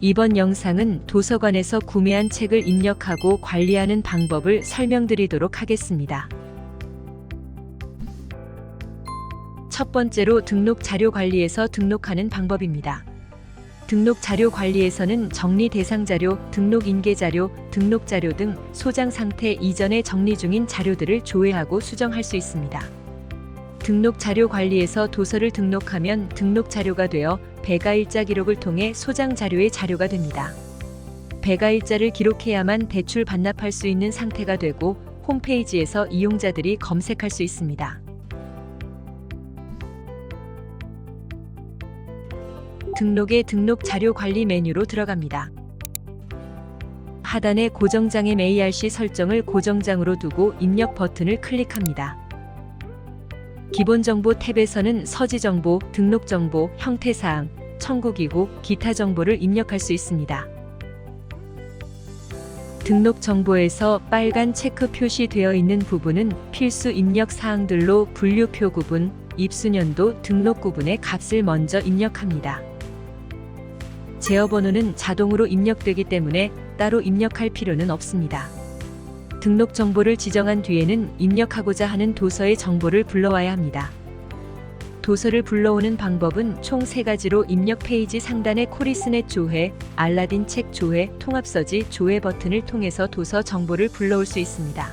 이번 영상은 도서관에서 구매한 책을 입력하고 관리하는 방법을 설명드리도록 하겠습니다. 첫 번째로 등록 자료 관리에서 등록하는 방법입니다. 등록 자료 관리에서는 정리 대상 자료, 등록 인계 자료, 등록 자료 등 소장 상태 이전에 정리 중인 자료들을 조회하고 수정할 수 있습니다. 등록 자료 관리에서 도서를 등록하면 등록 자료가 되어 배가일자 기록을 통해 소장 자료의 자료가 됩니다. 배가일자를 기록해야만 대출 반납할 수 있는 상태가 되고 홈페이지에서 이용자들이 검색할 수 있습니다. 등록의 등록 자료 관리 메뉴로 들어갑니다. 하단의 고정장의 ARC 설정을 고정장으로 두고 입력 버튼을 클릭합니다. 기본정보 탭에서는 서지정보, 등록정보, 형태사항, 청구기호, 기타 정보를 입력할 수 있습니다. 등록 정보에서 빨간 체크 표시되어 있는 부분은 필수 입력 사항들로 분류표 구분, 입수년도, 등록 구분의 값을 먼저 입력합니다. 제어번호는 자동으로 입력되기 때문에 따로 입력할 필요는 없습니다. 등록 정보를 지정한 뒤에는 입력하고자 하는 도서의 정보를 불러와야 합니다. 도서를 불러오는 방법은 총 3가지로 입력 페이지 상단의 코리스넷 조회, 알라딘 책 조회, 통합서지 조회 버튼을 통해서 도서 정보를 불러올 수 있습니다.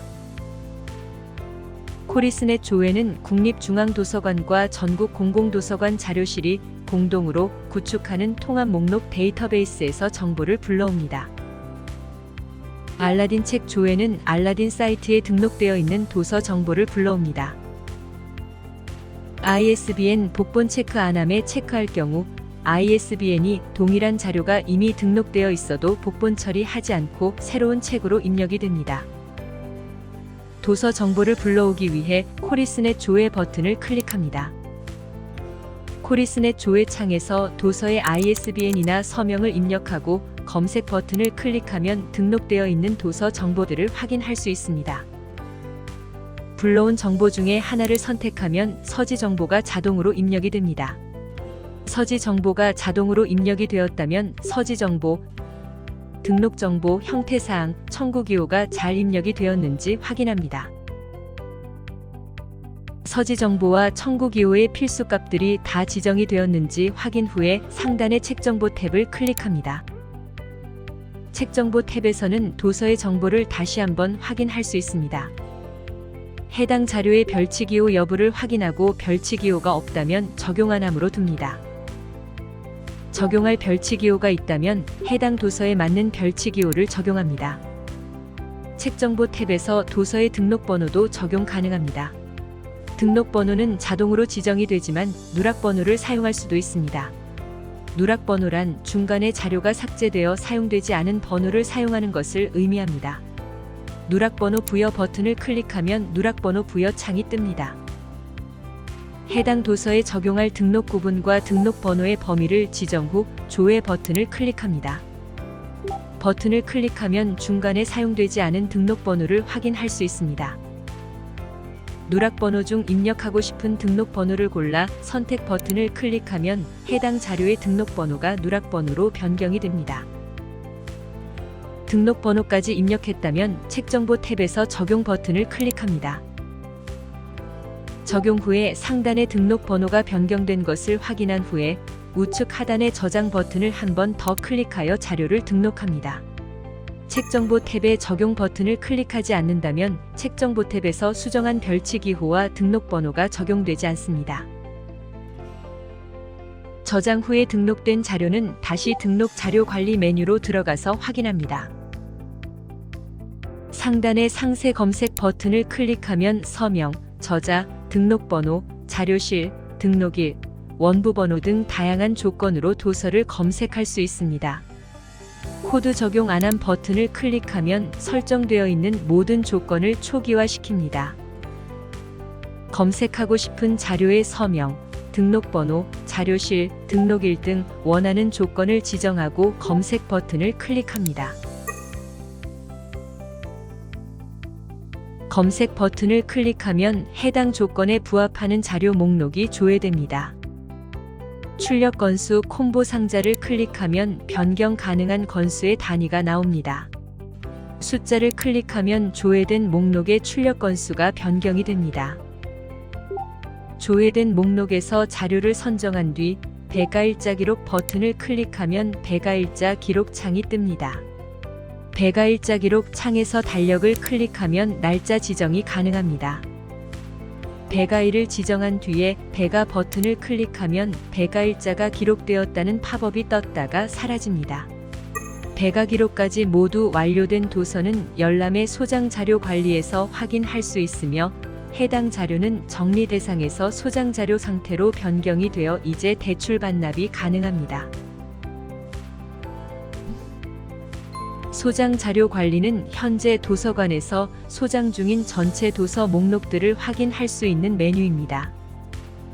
코리스넷 조회는 국립중앙도서관과 전국 공공도서관 자료실이 공동으로 구축하는 통합 목록 데이터베이스에서 정보를 불러옵니다. 알라딘 책 조회는 알라딘 사이트에 등록되어 있는 도서 정보를 불러옵니다. ISBN 복본 체크 안함에 체크할 경우 ISBN이 동일한 자료가 이미 등록되어 있어도 복본 처리하지 않고 새로운 책으로 입력이 됩니다. 도서 정보를 불러오기 위해 코리스넷 조회 버튼을 클릭합니다. 코리스넷 조회 창에서 도서의 ISBN이나 서명을 입력하고 검색 버튼을 클릭하면 등록되어 있는 도서 정보들을 확인할 수 있습니다. 불러온 정보 중에 하나를 선택하면 서지 정보가 자동으로 입력이 됩니다. 서지 정보가 자동으로 입력이 되었다면 서지 정보, 등록 정보, 형태사항, 청구기호가 잘 입력이 되었는지 확인합니다. 서지 정보와 청구기호의 필수값들이 다 지정이 되었는지 확인 후에 상단의 책정보 탭을 클릭합니다. 책정보 탭에서는 도서의 정보를 다시 한번 확인할 수 있습니다. 해당 자료의 별치기호 여부를 확인하고 별치기호가 없다면 적용안함으로 둡니다. 적용할 별치기호가 있다면 해당 도서에 맞는 별치기호를 적용합니다. 책정보 탭에서 도서의 등록번호도 적용 가능합니다. 등록번호는 자동으로 지정이 되지만 누락번호를 사용할 수도 있습니다. 누락번호란 중간에 자료가 삭제되어 사용되지 않은 번호를 사용하는 것을 의미합니다. 누락번호 부여 버튼을 클릭하면 누락번호 부여 창이 뜹니다. 해당 도서에 적용할 등록 구분과 등록번호의 범위를 지정 후 조회 버튼을 클릭합니다. 버튼을 클릭하면 중간에 사용되지 않은 등록번호를 확인할 수 있습니다. 누락번호 중 입력하고 싶은 등록번호를 골라 선택 버튼을 클릭하면 해당 자료의 등록번호가 누락번호로 변경이 됩니다. 등록번호까지 입력했다면 책정보 탭에서 적용 버튼을 클릭합니다. 적용 후에 상단의 등록번호가 변경된 것을 확인한 후에 우측 하단의 저장 버튼을 한 번 더 클릭하여 자료를 등록합니다. 책정보 탭의 적용 버튼을 클릭하지 않는다면 책정보 탭에서 수정한 별치기호와 등록번호가 적용되지 않습니다. 저장 후에 등록된 자료는 다시 등록 자료 관리 메뉴로 들어가서 확인합니다. 상단의 상세 검색 버튼을 클릭하면 서명, 저자, 등록번호, 자료실, 등록일, 원부번호 등 다양한 조건으로 도서를 검색할 수 있습니다. 코드 적용 안함 버튼을 클릭하면 설정되어 있는 모든 조건을 초기화시킵니다. 검색하고 싶은 자료의 서명, 등록번호, 자료실, 등록일 등 원하는 조건을 지정하고 검색 버튼을 클릭합니다. 검색 버튼을 클릭하면 해당 조건에 부합하는 자료 목록이 조회됩니다. 출력 건수 콤보 상자를 클릭하면 변경 가능한 건수의 단위가 나옵니다. 숫자를 클릭하면 조회된 목록의 출력 건수가 변경이 됩니다. 조회된 목록에서 자료를 선정한 뒤 배가일자 기록 버튼을 클릭하면 배가일자 기록 창이 뜹니다. 배가일자 기록 창에서 달력을 클릭하면 날짜 지정이 가능합니다. 배가일을 지정한 뒤에 배가 버튼을 클릭하면 배가일자가 기록되었다는 팝업이 떴다가 사라집니다. 배가 기록까지 모두 완료된 도서는 열람의 소장 자료 관리에서 확인할 수 있으며 해당 자료는 정리 대상에서 소장 자료 상태로 변경이 되어 이제 대출 반납이 가능합니다. 소장 자료 관리는 현재 도서관에서 소장 중인 전체 도서 목록들을 확인할 수 있는 메뉴입니다.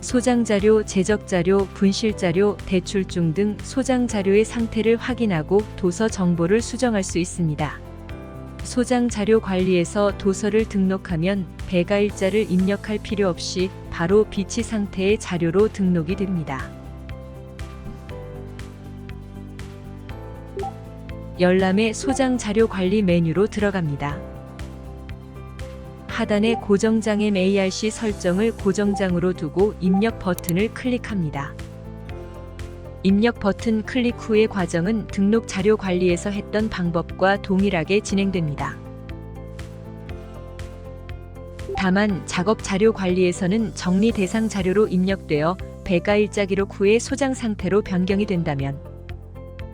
소장 자료, 제적 자료, 분실 자료, 대출중 등 소장 자료의 상태를 확인하고 도서 정보를 수정할 수 있습니다. 소장 자료 관리에서 도서를 등록하면 배가일자를 입력할 필요 없이 바로 비치 상태의 자료로 등록이 됩니다. 열람의 소장 자료 관리 메뉴로 들어갑니다. 하단의 고정장의 ARC 설정을 고정장으로 두고 입력 버튼을 클릭합니다. 입력 버튼 클릭 후의 과정은 등록 자료 관리에서 했던 방법과 동일하게 진행됩니다. 다만 작업 자료 관리에서는 정리 대상 자료로 입력되어 배가일자 기록 후에 소장 상태로 변경이 된다면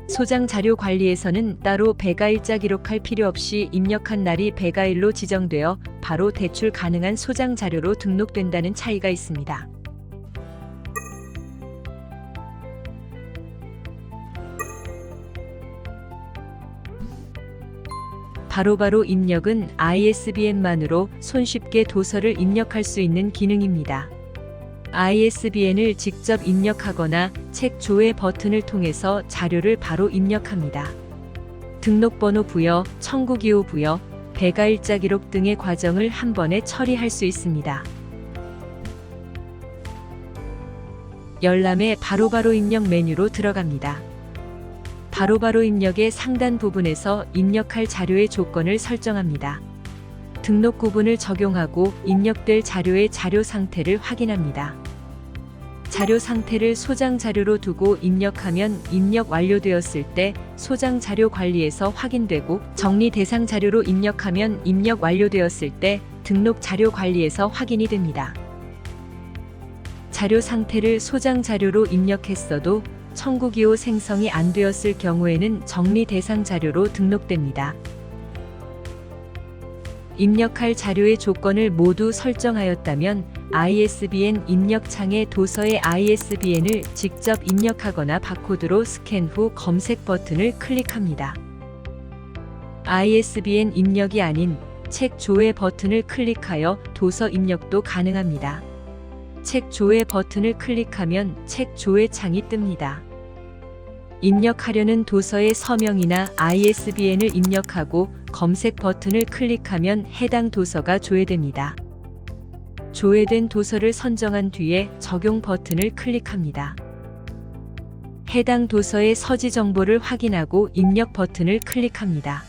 소장 자료 관리에서는 따로 배가일자 기록할 필요 없이 입력한 날이 배가일로 지정되어 바로 대출 가능한 소장 자료로 등록된다는 차이가 있습니다. 바로바로 입력은 ISBN만으로 손쉽게 도서를 입력할 수 있는 기능입니다. ISBN을 직접 입력하거나 책 조회 버튼을 통해서 자료를 바로 입력합니다. 등록번호 부여, 청구기호 부여, 배가일자 기록 등의 과정을 한 번에 처리할 수 있습니다. 열람의 바로바로 입력 메뉴로 들어갑니다. 바로바로 입력의 상단 부분에서 입력할 자료의 조건을 설정합니다. 등록 구분을 적용하고 입력될 자료의 자료 상태를 확인합니다. 자료 상태를 소장 자료로 두고 입력하면 입력 완료되었을 때 소장 자료 관리에서 확인되고 정리 대상 자료로 입력하면 입력 완료되었을 때 등록 자료 관리에서 확인이 됩니다. 자료 상태를 소장 자료로 입력했어도 청구기호 생성이 안 되었을 경우에는 정리 대상 자료로 등록됩니다. 입력할 자료의 조건을 모두 설정하였다면 ISBN 입력창에 도서의 ISBN을 직접 입력하거나 바코드로 스캔 후 검색 버튼을 클릭합니다. ISBN 입력이 아닌 책 조회 버튼을 클릭하여 도서 입력도 가능합니다. 책 조회 버튼을 클릭하면 책 조회 창이 뜹니다. 입력하려는 도서의 서명이나 ISBN을 입력하고 검색 버튼을 클릭하면 해당 도서가 조회됩니다. 조회된 도서를 선정한 뒤에 적용 버튼을 클릭합니다. 해당 도서의 서지 정보를 확인하고 입력 버튼을 클릭합니다.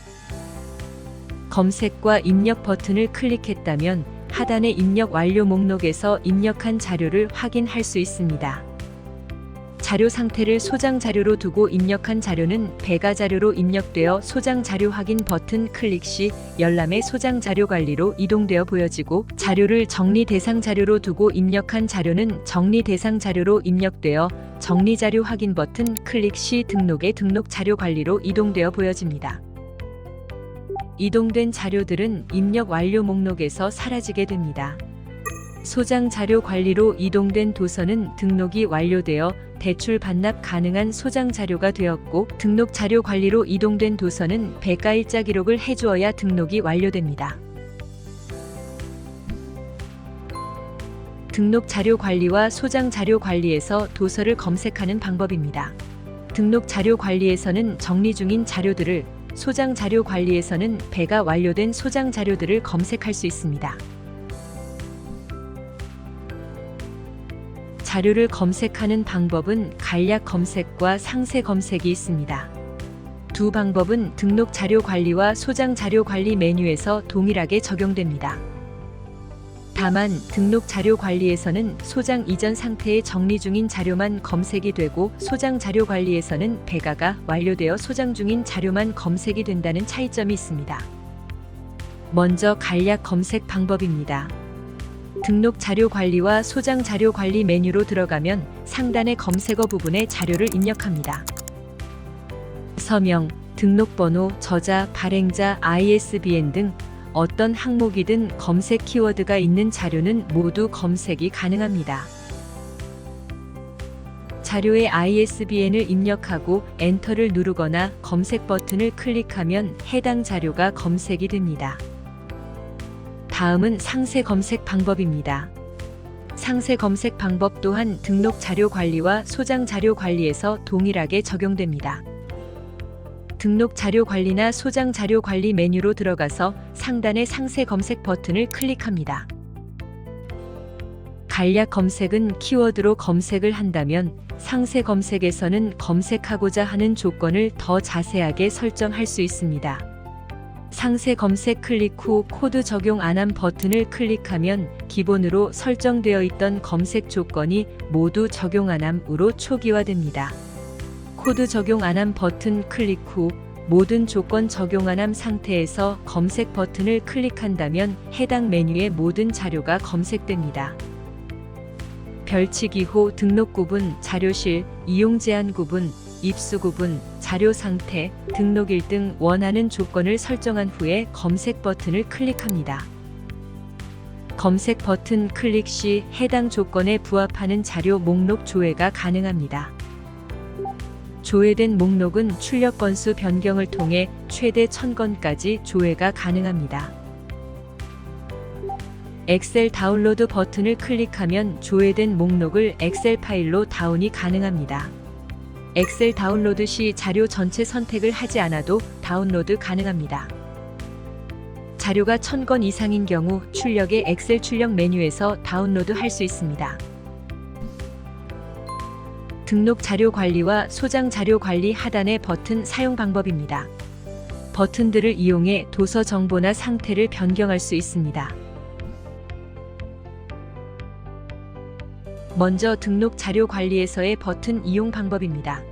검색과 입력 버튼을 클릭했다면 하단의 입력 완료 목록에서 입력한 자료를 확인할 수 있습니다. 자료 상태를 소장 자료로 두고 입력한 자료는 배가 자료로 입력되어 소장 자료 확인 버튼 클릭 시 열람의 소장 자료 관리로 이동되어 보여지고 자료를 정리 대상 자료로 두고 입력한 자료는 정리 대상 자료로 입력되어 정리 자료 확인 버튼 클릭 시 등록의 등록 자료 관리로 이동되어 보여집니다. 이동된 자료들은 입력 완료 목록에서 사라지게 됩니다. 소장 자료 관리로 이동된 도서는 등록이 완료되어 대출 반납 가능한 소장 자료가 되었고 등록 자료 관리로 이동된 도서는 배가일자 기록을 해주어야 등록이 완료됩니다. 등록 자료 관리와 소장 자료 관리에서 도서를 검색하는 방법입니다. 등록 자료 관리에서는 정리 중인 자료들을, 소장 자료 관리에서는 배가 완료된 소장 자료들을 검색할 수 있습니다. 자료를 검색하는 방법은 간략 검색과 상세 검색이 있습니다. 두 방법은 등록 자료 관리와 소장 자료 관리 메뉴에서 동일하게 적용됩니다. 다만 등록 자료 관리에서는 소장 이전 상태의 정리 중인 자료만 검색이 되고 소장 자료 관리에서는 배가가 완료되어 소장 중인 자료만 검색이 된다는 차이점이 있습니다. 먼저 간략 검색 방법입니다. 등록 자료 관리와 소장 자료 관리 메뉴로 들어가면 상단의 검색어 부분에 자료를 입력합니다. 서명, 등록번호, 저자, 발행자, ISBN 등 어떤 항목이든 검색 키워드가 있는 자료는 모두 검색이 가능합니다. 자료의 ISBN을 입력하고 엔터를 누르거나 검색 버튼을 클릭하면 해당 자료가 검색이 됩니다. 다음은 상세 검색 방법입니다. 상세 검색 방법 또한 등록 자료 관리와 소장 자료 관리에서 동일하게 적용됩니다. 등록 자료 관리나 소장 자료 관리 메뉴로 들어가서 상단의 상세 검색 버튼을 클릭합니다. 간략 검색은 키워드로 검색을 한다면 상세 검색에서는 검색하고자 하는 조건을 더 자세하게 설정할 수 있습니다. 상세 검색 클릭 후 코드 적용 안함 버튼을 클릭하면 기본으로 설정되어 있던 검색 조건이 모두 적용 안함으로 초기화됩니다. 코드 적용 안함 버튼 클릭 후 모든 조건 적용 안함 상태에서 검색 버튼을 클릭한다면 해당 메뉴의 모든 자료가 검색됩니다. 별치기 후 등록 구분, 자료실, 이용 제한 구분, 입수 구분, 자료 상태, 등록일 등 원하는 조건을 설정한 후에 검색 버튼을 클릭합니다. 검색 버튼 클릭 시 해당 조건에 부합하는 자료 목록 조회가 가능합니다. 조회된 목록은 출력 건수 변경을 통해 최대 1000건까지 조회가 가능합니다. 엑셀 다운로드 버튼을 클릭하면 조회된 목록을 엑셀 파일로 다운이 가능합니다. 엑셀 다운로드 시 자료 전체 선택을 하지 않아도 다운로드 가능합니다. 자료가 1000건 이상인 경우 출력의 엑셀 출력 메뉴에서 다운로드 할 수 있습니다. 등록 자료 관리와 소장 자료 관리 하단의 버튼 사용 방법입니다. 버튼들을 이용해 도서 정보나 상태를 변경할 수 있습니다. 먼저 등록 자료 관리에서의 버튼 이용 방법입니다.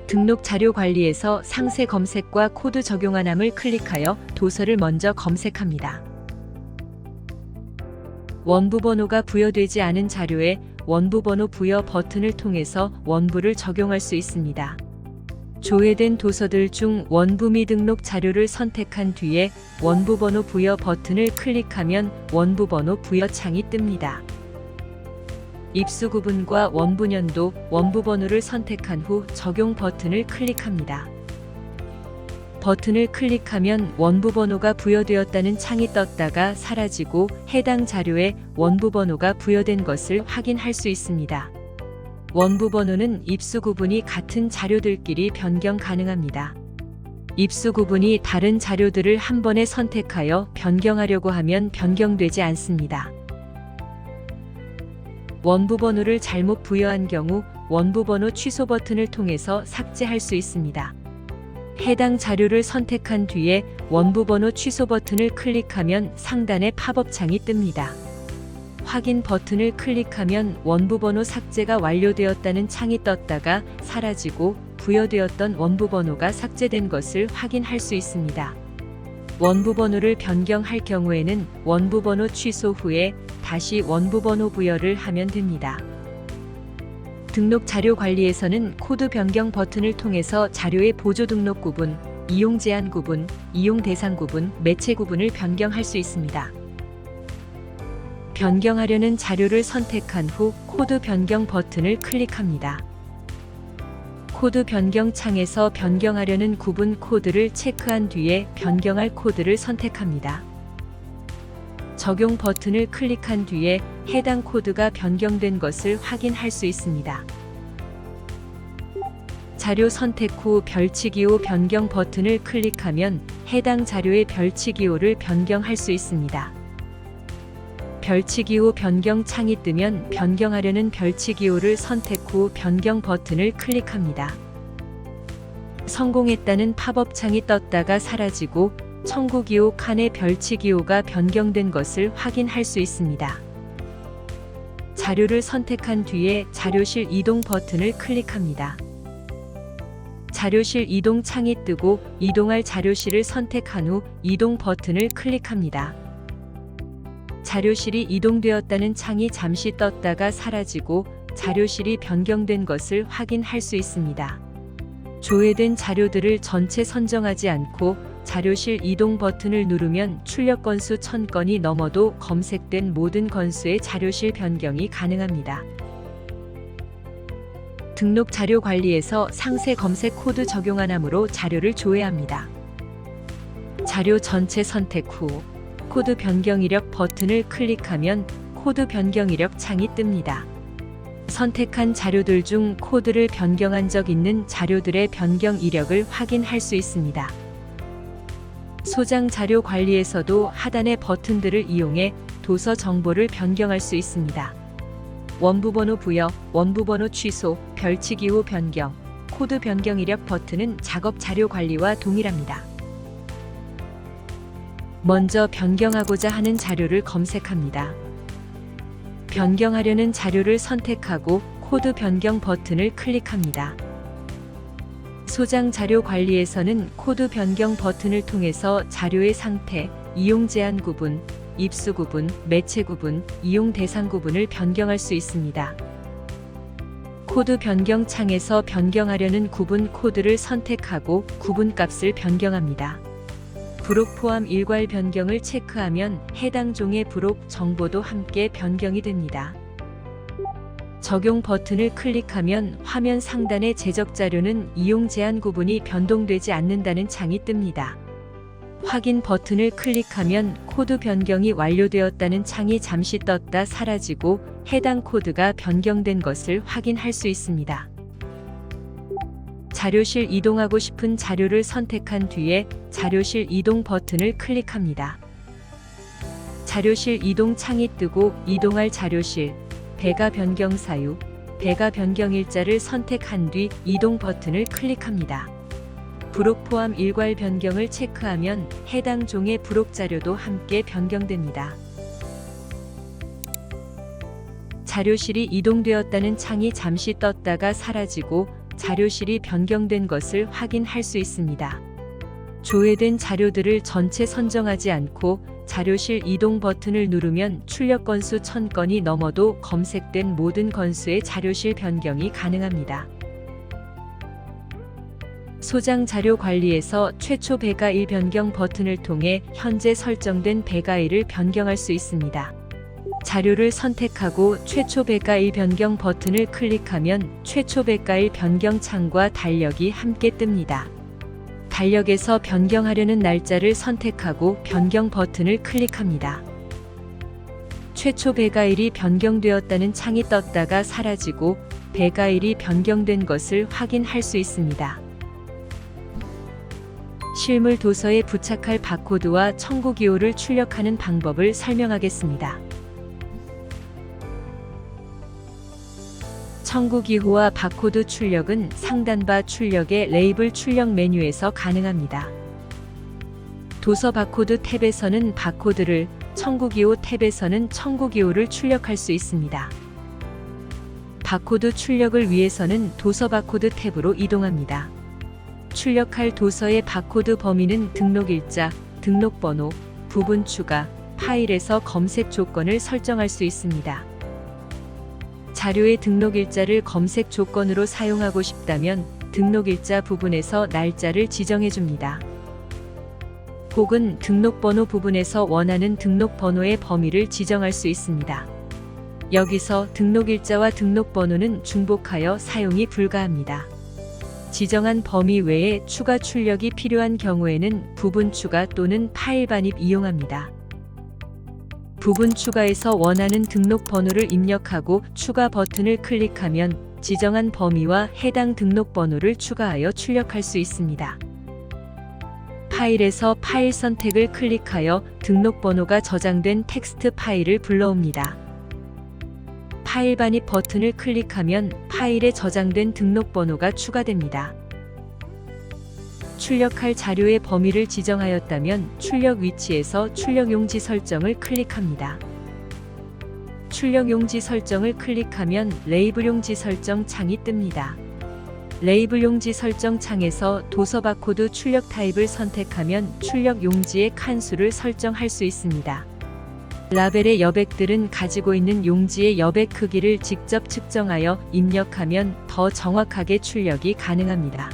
등록 자료 관리에서 상세 검색과 코드 적용 안함을 클릭하여 도서를 먼저 검색합니다. 원부 번호가 부여되지 않은 자료에 원부 번호 부여 버튼을 통해서 원부를 적용할 수 있습니다. 조회된 도서들 중 원부 미등록 자료를 선택한 뒤에 원부 번호 부여 버튼을 클릭하면 원부 번호 부여 창이 뜹니다. 입수 구분과 원부 년도, 원부 번호를 선택한 후 적용 버튼을 클릭합니다. 버튼을 클릭하면 원부 번호가 부여되었다는 창이 떴다가 사라지고 해당 자료에 원부 번호가 부여된 것을 확인할 수 있습니다. 원부 번호는 입수 구분이 같은 자료들끼리 변경 가능합니다. 입수 구분이 다른 자료들을 한 번에 선택하여 변경하려고 하면 변경되지 않습니다. 원부 번호를 잘못 부여한 경우 원부 번호 취소 버튼을 통해서 삭제할 수 있습니다. 해당 자료를 선택한 뒤에 원부 번호 취소 버튼을 클릭하면 상단에 팝업 창이 뜹니다. 확인 버튼을 클릭하면 원부 번호 삭제가 완료되었다는 창이 떴다가 사라지고 부여되었던 원부 번호가 삭제된 것을 확인할 수 있습니다. 원부 번호를 변경할 경우에는 원부 번호 취소 후에 다시 원부 번호 부여를 하면 됩니다. 등록 자료 관리에서는 코드 변경 버튼을 통해서 자료의 보조 등록 구분, 이용 제한 구분, 이용 대상 구분, 매체 구분을 변경할 수 있습니다. 변경하려는 자료를 선택한 후 코드 변경 버튼을 클릭합니다. 코드 변경 창에서 변경하려는 구분 코드를 체크한 뒤에 변경할 코드를 선택합니다. 적용 버튼을 클릭한 뒤에 해당 코드가 변경된 것을 확인할 수 있습니다. 자료 선택 후 별치기호 변경 버튼을 클릭하면 해당 자료의 별치기호를 변경할 수 있습니다. 별치기호 변경 창이 뜨면 변경하려는 별치기호를 선택 후 변경 버튼을 클릭합니다. 성공했다는 팝업 창이 떴다가 사라지고 청구기호 칸의 별치기호가 변경된 것을 확인할 수 있습니다. 자료를 선택한 뒤에 자료실 이동 버튼을 클릭합니다. 자료실 이동 창이 뜨고 이동할 자료실을 선택한 후 이동 버튼을 클릭합니다. 자료실이 이동되었다는 창이 잠시 떴다가 사라지고 자료실이 변경된 것을 확인할 수 있습니다. 조회된 자료들을 전체 선정하지 않고 자료실 이동 버튼을 누르면 출력 건수 1000건이 넘어도 검색된 모든 건수의 자료실 변경이 가능합니다. 등록 자료 관리에서 상세 검색 코드 적용 안 함으로 자료를 조회합니다. 자료 전체 선택 후 코드 변경 이력 버튼을 클릭하면 코드 변경 이력 창이 뜹니다. 선택한 자료들 중 코드를 변경한 적 있는 자료들의 변경 이력을 확인할 수 있습니다. 소장 자료 관리에서도 하단의 버튼들을 이용해 도서 정보를 변경할 수 있습니다. 원부번호 부여, 원부번호 취소, 별치기호 변경, 코드 변경 이력 버튼은 작업 자료 관리와 동일합니다. 먼저 변경하고자 하는 자료를 검색합니다. 변경하려는 자료를 선택하고 코드 변경 버튼을 클릭합니다. 소장 자료 관리에서는 코드 변경 버튼을 통해서 자료의 상태, 이용 제한 구분, 입수 구분, 매체 구분, 이용 대상 구분을 변경할 수 있습니다. 코드 변경 창에서 변경하려는 구분 코드를 선택하고 구분 값을 변경합니다. 부록 포함 일괄 변경을 체크하면 해당 종의 부록 정보도 함께 변경이 됩니다. 적용 버튼을 클릭하면 화면 상단의 제적 자료는 이용 제한 구분이 변동되지 않는다는 창이 뜹니다. 확인 버튼을 클릭하면 코드 변경이 완료되었다는 창이 잠시 떴다 사라지고 해당 코드가 변경된 것을 확인할 수 있습니다. 자료실 이동하고 싶은 자료를 선택한 뒤에 자료실 이동 버튼을 클릭합니다. 자료실 이동 창이 뜨고 이동할 자료실, 배가 변경 사유, 배가 변경 일자를 선택한 뒤 이동 버튼을 클릭합니다. 부록 포함 일괄 변경을 체크하면 해당 종의 부록 자료도 함께 변경됩니다. 자료실이 이동되었다는 창이 잠시 떴다가 사라지고 자료실이 변경된 것을 확인할 수 있습니다. 조회된 자료들을 전체 선정하지 않고 자료실 이동 버튼을 누르면 출력 건수 1000건이 넘어도 검색된 모든 건수의 자료실 변경이 가능합니다. 소장 자료 관리에서 최초 배가1 변경 버튼을 통해 현재 설정된 배가1을 변경할 수 있습니다. 자료를 선택하고 최초 배가1 변경 버튼을 클릭하면 최초 배가1 변경 창과 달력이 함께 뜹니다. 달력에서 변경하려는 날짜를 선택하고 변경 버튼을 클릭합니다. 최초 배가1이 변경되었다는 창이 떴다가 사라지고 배가1이 변경된 것을 확인할 수 있습니다. 실물 도서에 부착할 바코드와 청구기호를 출력하는 방법을 설명하겠습니다. 청구기호와 바코드 출력은 상단바 출력의 레이블 출력 메뉴에서 가능합니다. 도서 바코드 탭에서는 바코드를, 청구기호 탭에서는 청구기호를 출력할 수 있습니다. 바코드 출력을 위해서는 도서 바코드 탭으로 이동합니다. 출력할 도서의 바코드 범위는 등록일자, 등록번호, 부분 추가, 파일에서 검색 조건을 설정할 수 있습니다. 자료의 등록일자를 검색 조건으로 사용하고 싶다면 등록일자 부분에서 날짜를 지정해 줍니다. 혹은 등록번호 부분에서 원하는 등록번호의 범위를 지정할 수 있습니다. 여기서 등록일자와 등록번호는 중복하여 사용이 불가합니다. 지정한 범위 외에 추가 출력이 필요한 경우에는 부분 추가 또는 파일 반입 이용합니다. 부분 추가에서 원하는 등록 번호를 입력하고 추가 버튼을 클릭하면 지정한 범위와 해당 등록 번호를 추가하여 출력할 수 있습니다. 파일에서 파일 선택을 클릭하여 등록번호가 저장된 텍스트 파일을 불러옵니다. 파일 반입 버튼을 클릭하면 파일에 저장된 등록번호가 추가됩니다. 출력할 자료의 범위를 지정하였다면 출력 위치에서 출력 용지 설정을 클릭합니다. 출력 용지 설정을 클릭하면 레이블 용지 설정 창이 뜹니다. 레이블 용지 설정 창에서 도서 바코드 출력 타입을 선택하면 출력 용지의 칸수를 설정할 수 있습니다. 라벨의 여백들은 가지고 있는 용지의 여백 크기를 직접 측정하여 입력하면 더 정확하게 출력이 가능합니다.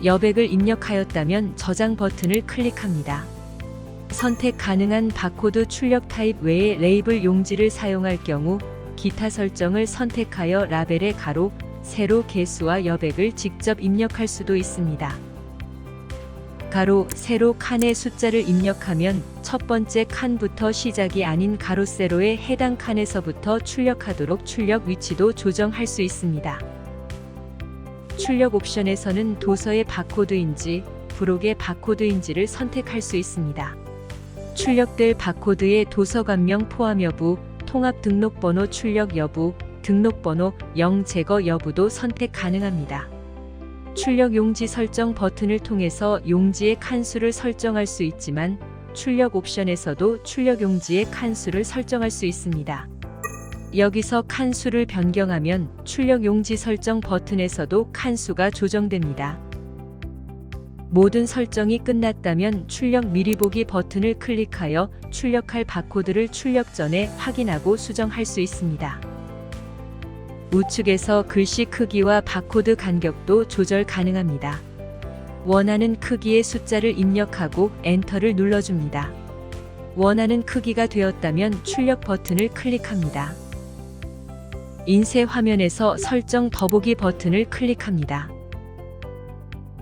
여백을 입력하였다면 저장 버튼을 클릭합니다. 선택 가능한 바코드 출력 타입 외에 레이블 용지를 사용할 경우 기타 설정을 선택하여 라벨의 가로, 세로 개수와 여백을 직접 입력할 수도 있습니다. 가로, 세로 칸의 숫자를 입력하면 첫 번째 칸부터 시작이 아닌 가로, 세로의 해당 칸에서부터 출력하도록 출력 위치도 조정할 수 있습니다. 출력 옵션에서는 도서의 바코드인지 부록의 바코드인지를 선택할 수 있습니다. 출력될 바코드의 도서관명 포함 여부, 통합 등록번호 출력 여부, 등록번호 0 제거 여부도 선택 가능합니다. 출력 용지 설정 버튼을 통해서 용지의 칸수를 설정할 수 있지만 출력 옵션에서도 출력 용지의 칸수를 설정할 수 있습니다. 여기서 칸수를 변경하면 출력 용지 설정 버튼에서도 칸수가 조정됩니다. 모든 설정이 끝났다면 출력 미리 보기 버튼을 클릭하여 출력할 바코드를 출력 전에 확인하고 수정할 수 있습니다. 우측에서 글씨 크기와 바코드 간격도 조절 가능합니다. 원하는 크기의 숫자를 입력하고 엔터를 눌러줍니다. 원하는 크기가 되었다면 출력 버튼을 클릭합니다. 인쇄 화면에서 설정 더보기 버튼을 클릭합니다.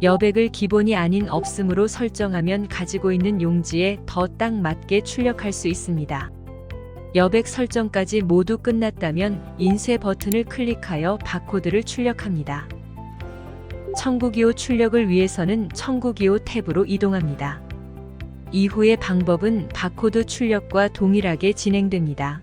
여백을 기본이 아닌 없음으로 설정하면 가지고 있는 용지에 더 딱 맞게 출력할 수 있습니다. 여백 설정까지 모두 끝났다면 인쇄 버튼을 클릭하여 바코드를 출력합니다. 청구기호 출력을 위해서는 청구기호 탭으로 이동합니다. 이후의 방법은 바코드 출력과 동일하게 진행됩니다.